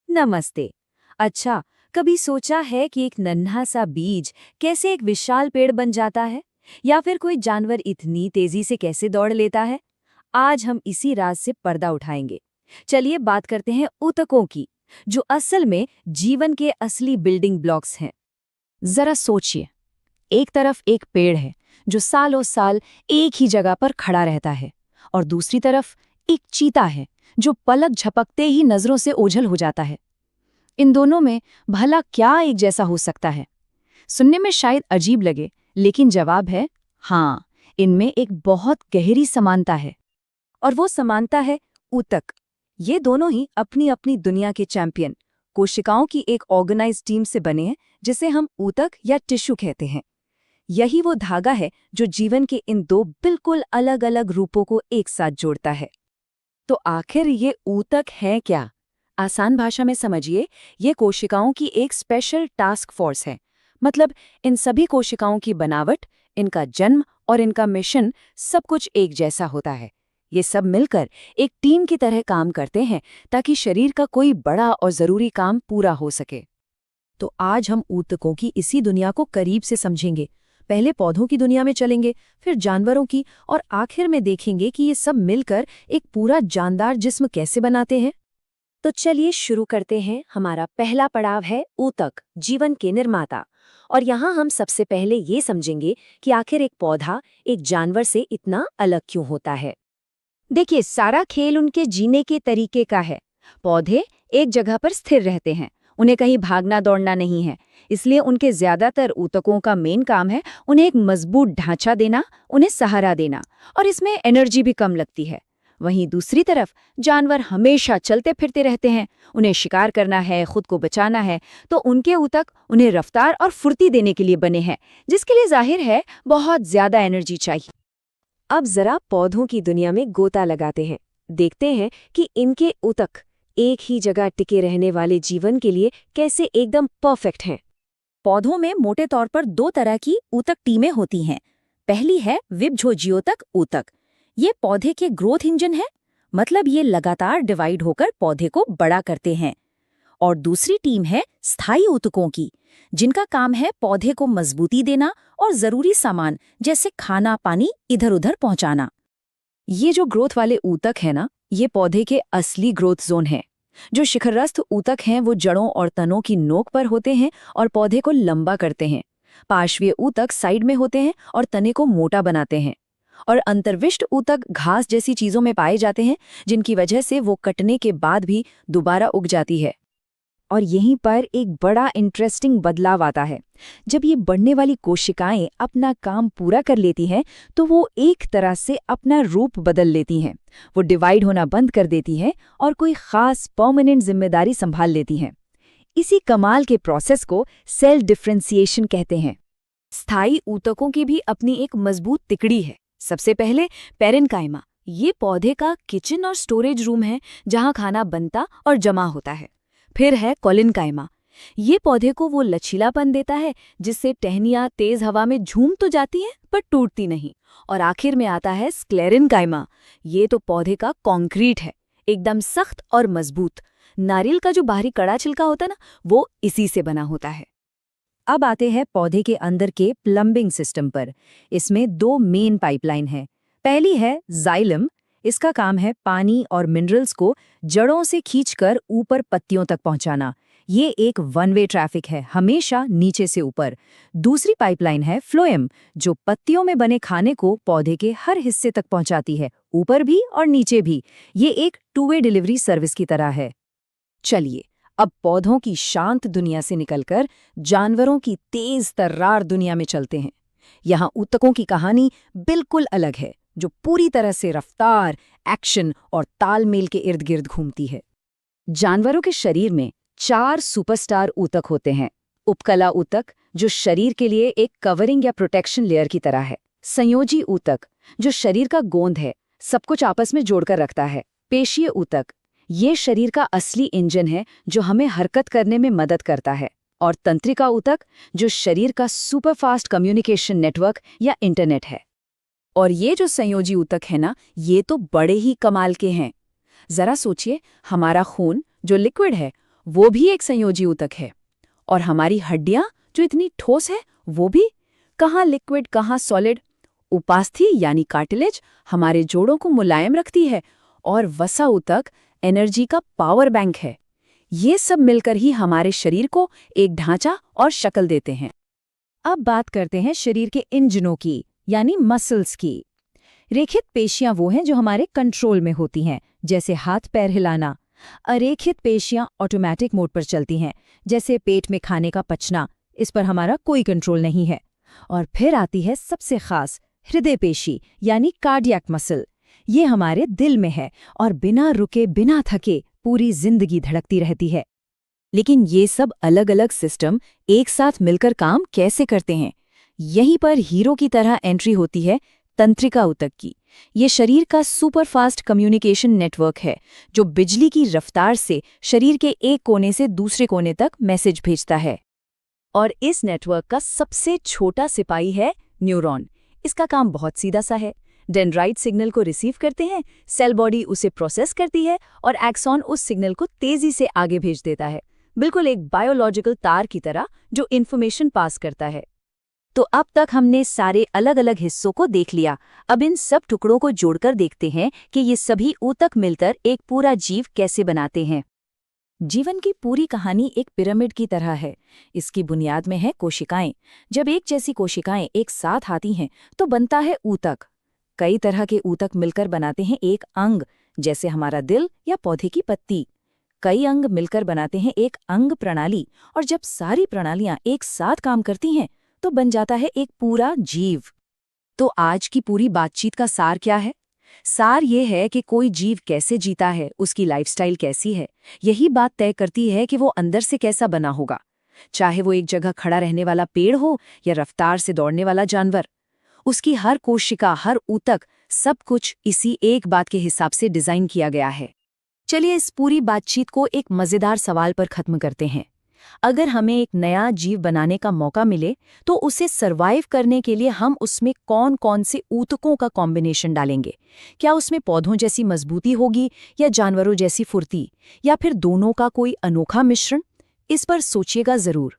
नमस्ते। अच्छा, कभी सोचा है कि एक नन्हा सा बीज कैसे एक विशाल पेड़ बन जाता है? या फिर कोई जानवर इतनी तेजी से कैसे दौड़ लेता है? आज हम इसी राज से पर्दा उठाएंगे। चलिए बात करते हैं ऊतकों की, जो असल में जीवन के असली बिल्डिंग ब्लॉक्स हैं। जरा सोचिए, एक तरफ एक पेड़ है जो सालों साल एक ही जगह पर खड़ा रहता है, और दूसरी तरफ एक चीता है जो पलक झपकते ही नजरों से ओझल हो जाता है। इन दोनों में भला क्या एक जैसा हो सकता है? सुनने में शायद अजीब लगे, लेकिन जवाब है हाँ, इनमें एक बहुत गहरी समानता है। और वो समानता है ऊतक। ये दोनों ही अपनी अपनी दुनिया के चैंपियन, कोशिकाओं की एक ऑर्गेनाइज्ड टीम से बने हैं, जिसे हम ऊतक या टिश्यू कहते हैं। यही वो धागा है जो जीवन के इन दो बिल्कुल अलग अलग रूपों को एक साथ जोड़ता है। तो आखिर ये ऊतक है क्या? आसान भाषा में समझिए, ये कोशिकाओं की एक स्पेशल टास्क फोर्स है। मतलब इन सभी कोशिकाओं की बनावट, इनका जन्म और इनका मिशन सब कुछ एक जैसा होता है। ये सब मिलकर एक टीम की तरह काम करते हैं ताकि शरीर का कोई बड़ा और जरूरी काम पूरा हो सके। तो आज हम ऊतकों की इसी दुनिया को करीब से समझेंगे। पहले पौधों की दुनिया में चलेंगे, फिर जानवरों की, और आखिर में देखेंगे कि ये सब मिलकर एक पूरा जानदार जिस्म कैसे बनाते हैं। तो चलिए शुरू करते हैं। हमारा पहला पड़ाव है ऊतक, जीवन के निर्माता। और यहाँ हम सबसे पहले ये समझेंगे कि आखिर एक पौधा एक जानवर से इतना अलग क्यों होता है। देखिए, सारा खेल उनके जीने के तरीके का है। पौधे एक जगह पर स्थिर रहते हैं, उन्हें कहीं भागना दौड़ना नहीं है। इसलिए उनके ज्यादातर ऊतकों का मेन काम है उन्हें एक मजबूत ढांचा देना, उन्हें सहारा देना, और इसमें एनर्जी भी कम लगती है। वहीं दूसरी तरफ जानवर हमेशा चलते फिरते रहते हैं, उन्हें शिकार करना है, खुद को बचाना है, तो उनके ऊतक उन्हें रफ्तार और फुर्ती देने के लिए बने हैं, जिसके लिए जाहिर है बहुत ज्यादा एनर्जी चाहिए। अब जरा पौधों की दुनिया में गोता लगाते हैं। देखते हैं कि इनके ऊतक एक ही जगह टिके रहने वाले जीवन के लिए कैसे एकदम परफेक्ट हैं। पौधों में मोटे तौर पर दो तरह की ऊतक टीमें होती हैं। पहली है विबझोजियोतक ऊतक। ये पौधे के ग्रोथ इंजन है, मतलब ये लगातार डिवाइड होकर पौधे को बड़ा करते हैं। और दूसरी टीम है स्थायी ऊतकों की, जिनका काम है पौधे को मजबूती देना और जरूरी सामान जैसे खाना पानी इधर उधर पहुंचाना। ये जो ग्रोथ वाले ऊतक है ना, ये पौधे के असली ग्रोथ जोन है। जो शिखरस्थ ऊतक हैं वो जड़ों और तनों की नोक पर होते हैं और पौधे को लंबा करते हैं। पार्श्वीय ऊतक साइड में होते हैं और तने को मोटा बनाते हैं। और अंतर्विष्ट ऊतक घास जैसी चीजों में पाए जाते हैं, जिनकी वजह से वो कटने के बाद भी दोबारा उग जाती है। और यहीं पर एक बड़ा इंटरेस्टिंग बदलाव आता है। जब ये बढ़ने वाली कोशिकाएं अपना काम पूरा कर लेती हैं, तो वो एक तरह से अपना रूप बदल लेती हैं। वो डिवाइड होना बंद कर देती हैं और कोई खास परमानेंट जिम्मेदारी संभाल लेती हैं। इसी कमाल के प्रोसेस को सेल डिफरेंशिएशन कहते हैं। स्थायी ऊतकों की भी अपनी एक मजबूत तिकड़ी है। सबसे पहले पेरेन्काइमा। ये पौधे का किचन और स्टोरेज रूम है, जहाँ खाना बनता और जमा होता है। फिर है कोलिनकाइमा। ये पौधे को वो लचीलापन देता है जिससे टहनियाँ तेज हवा में झूम तो जाती हैं पर टूटती नहीं। और आखिर में आता है स्क्लेरेनकाइमा। ये तो पौधे का कंक्रीट है, एकदम सख्त और मजबूत। नारियल का जो बाहरी कड़ा छिलका होता है ना, वो इसी से बना होता है। अब आते हैं पौधे के अंदर के प्लम्बिंग सिस्टम पर। इसमें दो मेन पाइपलाइन हैं। पहली है जाइलम। इसका काम है पानी और मिनरल्स को जड़ों से खींचकर ऊपर पत्तियों तक पहुंचाना। ये एक वन वे ट्रैफिक है, हमेशा नीचे से ऊपर। दूसरी पाइपलाइन है फ्लोएम, जो पत्तियों में बने खाने को पौधे के हर हिस्से तक पहुंचाती है, ऊपर भी और नीचे भी। ये एक टू वे डिलीवरी सर्विस की तरह है। चलिए, अब पौधों की शांत दुनिया से निकलकर जानवरों की तेज तर्रार दुनिया में चलते हैं। यहाँ ऊतकों की कहानी बिल्कुल अलग है, जो पूरी तरह से रफ्तार, एक्शन और तालमेल के इर्द गिर्द घूमती है। जानवरों के शरीर में 4 सुपरस्टार ऊतक होते हैं। उपकला ऊतक, जो शरीर के लिए एक कवरिंग या प्रोटेक्शन लेयर की तरह है। संयोजी ऊतक, जो शरीर का गोंद है, सब कुछ आपस में जोड़कर रखता है। पेशीय ऊतक, ये शरीर का असली इंजन है जो हमें हरकत करने में मदद करता है। और तंत्रिका ऊतक, जो शरीर का सुपरफास्ट कम्युनिकेशन नेटवर्क या इंटरनेट है। और ये जो संयोजी ऊतक है ना, ये तो बड़े ही कमाल के हैं। जरा सोचिए, हमारा खून जो लिक्विड है वो भी एक संयोजी ऊतक है। और हमारी हड्डियां जो इतनी ठोस है वो भी, कहाँ लिक्विड कहाँ सॉलिड। उपास्थि यानी कार्टिलेज हमारे जोड़ों को मुलायम रखती है, और वसा ऊतक एनर्जी का पावर बैंक है। ये सब मिलकर ही हमारे शरीर को एक ढांचा और शक्ल देते हैं। अब बात करते हैं शरीर के इंजनों की, यानी मसल्स की। रेखित पेशियां वो हैं जो हमारे कंट्रोल में होती हैं, जैसे हाथ पैर हिलाना। अरेखित पेशियां ऑटोमेटिक मोड पर चलती हैं, जैसे पेट में खाने का पचना। इस पर हमारा कोई कंट्रोल नहीं है। और फिर आती है सबसे खास हृदय पेशी, यानी कार्डियक मसल। ये हमारे दिल में है और बिना रुके बिना थके पूरी जिंदगी धड़कती रहती है। लेकिन ये सब अलग अलग सिस्टम एक साथ मिलकर काम कैसे करते हैं? यहीं पर हीरो की तरह एंट्री होती है तंत्रिका ऊतक की। ये शरीर का सुपरफास्ट कम्युनिकेशन नेटवर्क है, जो बिजली की रफ्तार से शरीर के एक कोने से दूसरे कोने तक मैसेज भेजता है। और इस नेटवर्क का सबसे छोटा सिपाही है न्यूरॉन। इसका काम बहुत सीधा सा है। डेंड्राइट सिग्नल को रिसीव करते हैं, सेल बॉडी उसे प्रोसेस करती है और एक्सॉन उस सिग्नल को तेजी से आगे भेज देता है, बिल्कुल एक बायोलॉजिकल तार की तरह जो इन्फॉर्मेशन पास करता है। तो अब तक हमने सारे अलग अलग हिस्सों को देख लिया। अब इन सब टुकड़ों को जोड़कर देखते हैं कि ये सभी ऊतक मिलकर एक पूरा जीव कैसे बनाते हैं। जीवन की पूरी कहानी एक पिरामिड की तरह है। इसकी बुनियाद में है कोशिकाएं। जब एक जैसी कोशिकाएं एक साथ आती हैं तो बनता है ऊतक। कई तरह के ऊतक मिलकर बनाते हैं एक अंग, जैसे हमारा दिल या पौधे की पत्ती। कई अंग मिलकर बनाते हैं एक अंग प्रणाली, और जब सारी प्रणालियां एक साथ काम करती हैं तो बन जाता है एक पूरा जीव। तो आज की पूरी बातचीत का सार क्या है? सार ये है कि कोई जीव कैसे जीता है, उसकी लाइफस्टाइल कैसी है, यही बात तय करती है कि वो अंदर से कैसा बना होगा। चाहे वो एक जगह खड़ा रहने वाला पेड़ हो या रफ्तार से दौड़ने वाला जानवर, उसकी हर कोशिका, हर ऊतक, सब कुछ इसी एक बात के हिसाब से डिजाइन किया गया है। चलिए इस पूरी बातचीत को एक मजेदार सवाल पर खत्म करते हैं। अगर हमें एक नया जीव बनाने का मौका मिले तो उसे सरवाइव करने के लिए हम उसमें कौन कौन से ऊतकों का कॉम्बिनेशन डालेंगे? क्या उसमें पौधों जैसी मजबूती होगी या जानवरों जैसी फुर्ती, या फिर दोनों का कोई अनोखा मिश्रण? इस पर सोचिएगा जरूर।